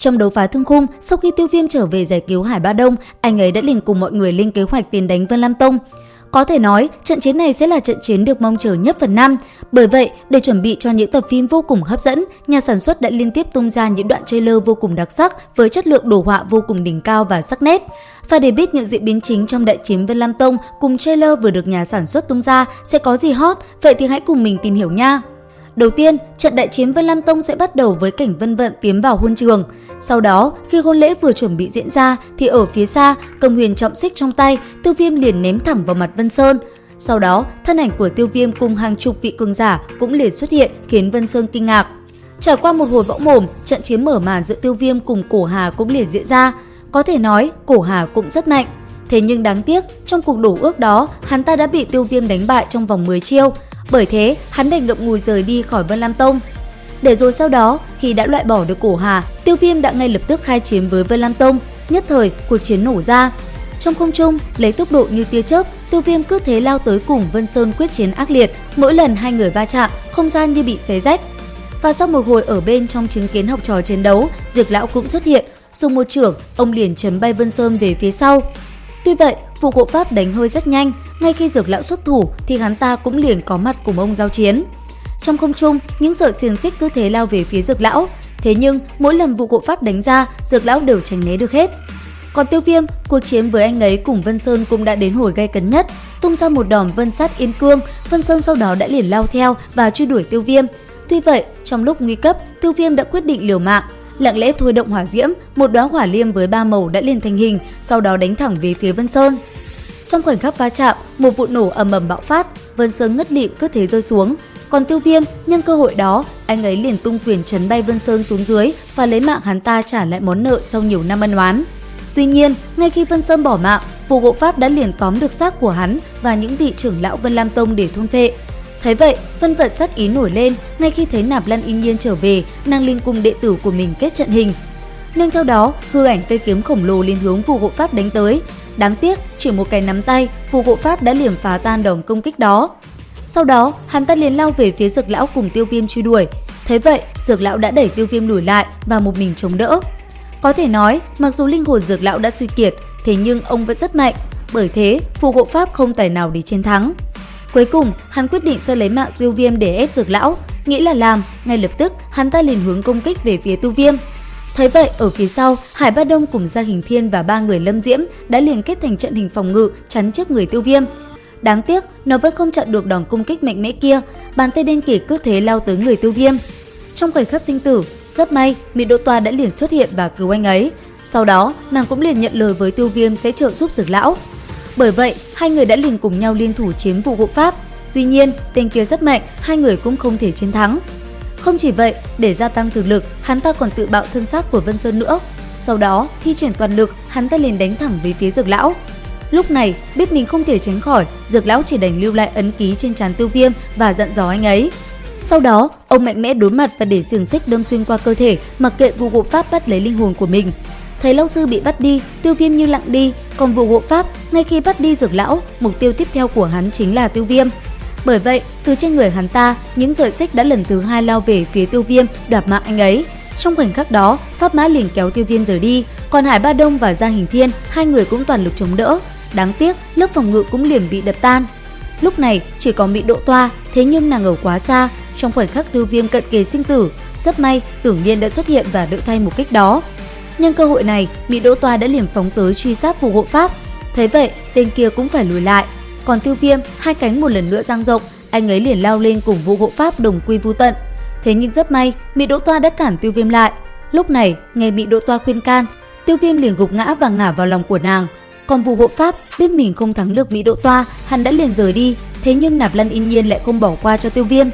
Trong đấu phá thương khung, sau khi Tiêu Viêm trở về giải cứu Hải Ba Đông, anh ấy đã liền cùng mọi người lên kế hoạch tiến đánh Vân Lam Tông. Có thể nói, trận chiến này sẽ là trận chiến được mong chờ nhất phần năm. Bởi vậy, để chuẩn bị cho những tập phim vô cùng hấp dẫn, nhà sản xuất đã liên tiếp tung ra những đoạn trailer vô cùng đặc sắc với chất lượng đồ họa vô cùng đỉnh cao và sắc nét. Và để biết những diễn biến chính trong đại chiến Vân Lam Tông cùng trailer vừa được nhà sản xuất tung ra sẽ có gì hot, vậy thì hãy cùng mình tìm hiểu nha. Đầu tiên, trận đại chiến Vân Lam Tông sẽ bắt đầu với cảnh Vân Vận tiến vào hôn trường. Sau đó, khi hôn lễ vừa chuẩn bị diễn ra thì ở phía xa, Cầm Huyền trọng xích trong tay, Tiêu Viêm liền ném thẳng vào mặt Vân Sơn. Sau đó, thân ảnh của Tiêu Viêm cùng hàng chục vị cường giả cũng liền xuất hiện khiến Vân Sơn kinh ngạc. Trải qua một hồi võ mồm, trận chiến mở màn giữa Tiêu Viêm cùng Cổ Hà cũng liền diễn ra. Có thể nói, Cổ Hà cũng rất mạnh. Thế nhưng đáng tiếc, trong cuộc đổ ước đó, hắn ta đã bị Tiêu Viêm đánh bại trong vòng 10 chiêu. Bởi thế, hắn đành ngậm ngùi rời đi khỏi Vân Lam Tông. Để rồi sau đó, khi đã loại bỏ được Cổ Hà, Tiêu Viêm đã ngay lập tức khai chiến với Vân Lam Tông. Nhất thời, cuộc chiến nổ ra. Trong không trung, lấy tốc độ như tia chớp, Tiêu Viêm cứ thế lao tới cùng Vân Sơn quyết chiến ác liệt. Mỗi lần hai người va chạm, không gian như bị xé rách. Và sau một hồi ở bên trong chứng kiến học trò chiến đấu, Dược Lão cũng xuất hiện. Dùng một chưởng, ông liền chấn bay Vân Sơn về phía sau. Tuy vậy, vụ hộ pháp đánh hơi rất nhanh, ngay khi Dược Lão xuất thủ thì hắn ta cũng liền có mặt cùng ông giao chiến. Trong không trung, những sợi xiềng xích cứ thế lao về phía Dược Lão. Thế nhưng, mỗi lần vụ hộ pháp đánh ra, Dược Lão đều tránh né được hết. Còn Tiêu Viêm, cuộc chiến với anh ấy cùng Vân Sơn cũng đã đến hồi gay cấn nhất. Tung ra một đòn vân sát yên cương, Vân Sơn sau đó đã liền lao theo và truy đuổi Tiêu Viêm. Tuy vậy, trong lúc nguy cấp, Tiêu Viêm đã quyết định liều mạng. Lặng lẽ thôi động hỏa diễm, một đóa hỏa liêm với 3 màu đã liền thành hình, sau đó đánh thẳng về phía Vân Sơn. Trong khoảnh khắc va chạm, một vụ nổ ầm ầm bạo phát, Vân Sơn ngất lịm cứ thế rơi xuống. Còn Tiêu Viêm, nhân cơ hội đó, anh ấy liền tung quyền chấn bay Vân Sơn xuống dưới và lấy mạng hắn ta trả lại món nợ sau nhiều năm ân oán. Tuy nhiên, ngay khi Vân Sơn bỏ mạng, vụ hộ pháp đã liền tóm được xác của hắn và những vị trưởng lão Vân Lam Tông để thôn phệ. Thấy vậy, Vân Vận sát ý nổi lên, ngay khi thấy Nạp Lan Yên Nhiên trở về, nàng liền cùng đệ tử của mình kết trận hình. Nên theo đó, hư ảnh cây kiếm khổng lồ liền hướng vụ hộ pháp đánh tới. Đáng tiếc, chỉ một cái nắm tay, vụ hộ pháp đã liền phá tan đòn công kích đó. Sau đó, hắn ta liền lao về phía Dược Lão cùng Tiêu Viêm truy đuổi. Thế vậy, Dược Lão đã đẩy Tiêu Viêm lùi lại và một mình chống đỡ. Có thể nói, mặc dù linh hồn Dược Lão đã suy kiệt, thế nhưng ông vẫn rất mạnh. Bởi thế, vụ hộ pháp không tài nào để chiến thắng. Cuối cùng, hắn quyết định sẽ lấy mạng Tiêu Viêm để ép Dược Lão. Nghĩ là làm, ngay lập tức, hắn ta liền hướng công kích về phía Tiêu Viêm. Thấy vậy, ở phía sau, Hải Ba Đông cùng Gia Hình Thiên và 3 người Lâm Diễm đã liền kết thành trận hình phòng ngự chắn trước người Tiêu Viêm. Đáng tiếc, nó vẫn không chặn được đòn công kích mạnh mẽ kia, bàn tay đen kịt cứ thế lao tới người Tiêu Viêm. Trong khoảnh khắc sinh tử, rất may, Mỹ Đỗ Toa đã liền xuất hiện và cứu anh ấy. Sau đó, nàng cũng liền nhận lời với Tiêu Viêm sẽ trợ giúp Dược Lão. Bởi vậy, hai người đã liền cùng nhau liên thủ chiếm vụ hộ pháp. Tuy nhiên, tên kia rất mạnh, hai người cũng không thể chiến thắng. Không chỉ vậy, để gia tăng thực lực, hắn ta còn tự bạo thân xác của Vân Sơn nữa. Sau đó, khi chuyển toàn lực, hắn ta liền đánh thẳng về phía Dược Lão. Lúc này, biết mình không thể tránh khỏi, Dược Lão chỉ đành lưu lại ấn ký trên trán Tiêu Viêm và dặn dò anh ấy. Sau đó, ông mạnh mẽ đối mặt và để xiềng xích đâm xuyên qua cơ thể, mặc kệ vụ hộ pháp bắt lấy linh hồn của mình. Thấy lão sư bị bắt đi, Tiêu Viêm như lặng đi, còn vụ hộ pháp ngay khi bắt đi Dược Lão, mục tiêu tiếp theo của hắn chính là Tiêu Viêm. Bởi vậy, từ trên người hắn ta, những sợi xích đã lần thứ 2 lao về phía Tiêu Viêm, đoạt mạng anh ấy. Trong khoảnh khắc đó, pháp mã liền kéo Tiêu Viêm rời đi, còn Hải Ba Đông và Gia Hình Thiên, hai người cũng toàn lực chống đỡ. Đáng tiếc, lớp phòng ngự cũng liền bị đập tan. Lúc này, chỉ có Mỹ Đỗ Toa, thế nhưng nàng ở quá xa, trong khoảnh khắc Tiêu Viêm cận kề sinh tử, rất may, Tưởng Nhiên đã xuất hiện và đỡ thay một kích đó. Nhân cơ hội này, Mỹ Đỗ Toa đã liền phóng tới truy sát vụ hộ pháp. Thế vậy, tên kia cũng phải lùi lại. Còn Tiêu Viêm, hai cánh một lần nữa dang rộng, anh ấy liền lao lên cùng vụ hộ pháp đồng quy vu tận. Thế nhưng rất may, Mỹ Đỗ Toa đã cản Tiêu Viêm lại. Lúc này, nghe Mỹ Đỗ Toa khuyên can, Tiêu Viêm liền gục ngã và ngả vào lòng của nàng. Còn vụ hộ pháp biết mình không thắng được Mỹ Đỗ Toa, hắn đã liền rời đi. Thế nhưng Nạp Lan Yên Nhiên lại không bỏ qua cho Tiêu Viêm.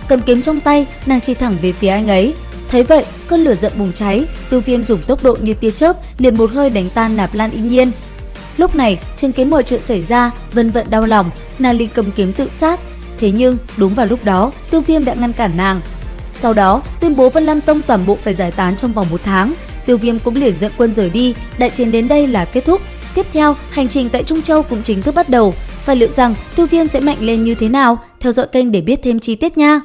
Cầm kiếm trong tay, nàng chỉ thẳng về phía anh ấy. Thấy vậy, cơn lửa giận bùng cháy, Tiêu Viêm dùng tốc độ như tia chớp liền một hơi đánh tan Nạp Lan Yên Nhiên. Lúc này, chứng kiến mọi chuyện xảy ra, Vân Vận đau lòng, nàng liền cầm kiếm tự sát. Thế nhưng, đúng vào lúc đó, Tiêu Viêm đã ngăn cản nàng. Sau đó, tuyên bố Vân Lam Tông toàn bộ phải giải tán trong vòng 1 tháng. Tiêu Viêm cũng liền dẫn quân rời đi, đại chiến đến đây là kết thúc. Tiếp theo, hành trình tại Trung Châu cũng chính thức bắt đầu. Và liệu rằng Tiêu Viêm sẽ mạnh lên như thế nào? Theo dõi kênh để biết thêm chi tiết nha!